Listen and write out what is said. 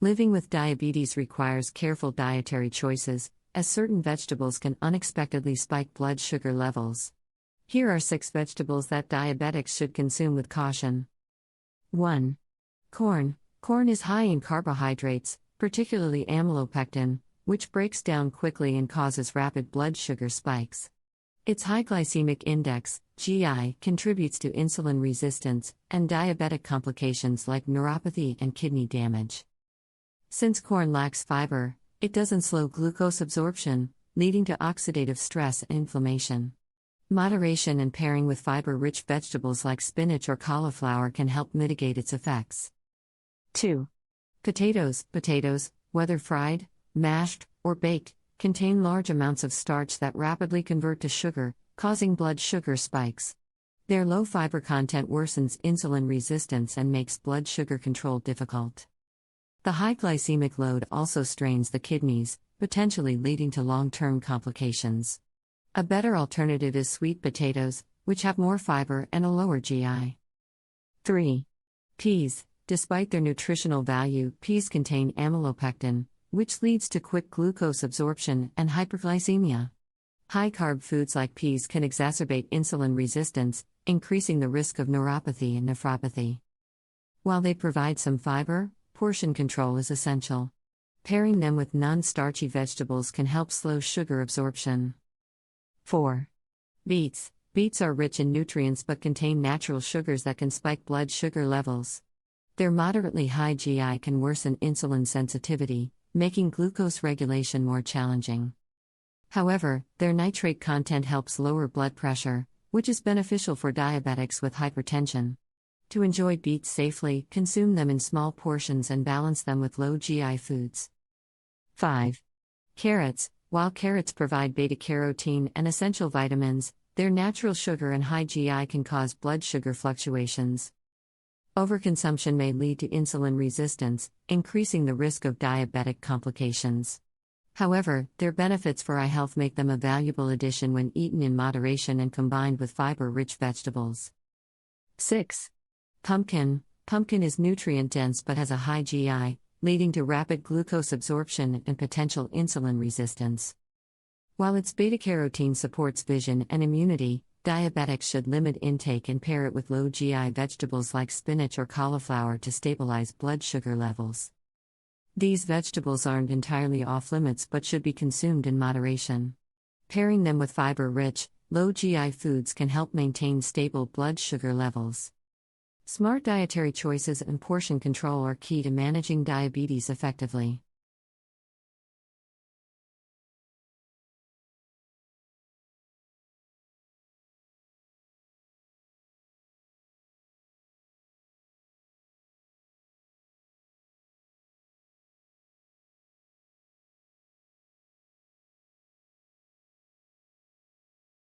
Living with diabetes requires careful dietary choices, as certain vegetables can unexpectedly spike blood sugar levels. Here are 6 vegetables that diabetics should consume with caution. 1. Corn. Corn is high in carbohydrates, particularly amylopectin, which breaks down quickly and causes rapid blood sugar spikes. Its high glycemic index, GI, contributes to insulin resistance and diabetic complications like neuropathy and kidney damage. Since corn lacks fiber, it doesn't slow glucose absorption, leading to oxidative stress and inflammation. Moderation and pairing with fiber-rich vegetables like spinach or cauliflower can help mitigate its effects. 2. Potatoes. Potatoes, whether fried, mashed, or baked, contain large amounts of starch that rapidly convert to sugar, causing blood sugar spikes. Their low fiber content worsens insulin resistance and makes blood sugar control difficult. The high glycemic load also strains the kidneys, potentially leading to long-term complications. A better alternative is sweet potatoes, which have more fiber and a lower GI. 3. Peas. Despite their nutritional value, peas contain amylopectin, which leads to quick glucose absorption and hyperglycemia. High-carb foods like peas can exacerbate insulin resistance, increasing the risk of neuropathy and nephropathy. While they provide some fiber, portion control is essential. Pairing them with non-starchy vegetables can help slow sugar absorption. 4. Beets. Beets are rich in nutrients but contain natural sugars that can spike blood sugar levels. Their moderately high GI can worsen insulin sensitivity, making glucose regulation more challenging. However, their nitrate content helps lower blood pressure, which is beneficial for diabetics with hypertension. To enjoy beets safely, consume them in small portions and balance them with low GI foods. 5. Carrots. While carrots provide beta-carotene and essential vitamins, their natural sugar and high GI can cause blood sugar fluctuations. Overconsumption may lead to insulin resistance, increasing the risk of diabetic complications. However, their benefits for eye health make them a valuable addition when eaten in moderation and combined with fiber-rich vegetables. 6. Pumpkin. Pumpkin is nutrient-dense but has a high GI, leading to rapid glucose absorption and potential insulin resistance. While its beta-carotene supports vision and immunity, diabetics should limit intake and pair it with low GI vegetables like spinach or cauliflower to stabilize blood sugar levels. These vegetables aren't entirely off-limits but should be consumed in moderation. Pairing them with fiber-rich, low GI foods can help maintain stable blood sugar levels. Smart dietary choices and portion control are key to managing diabetes effectively.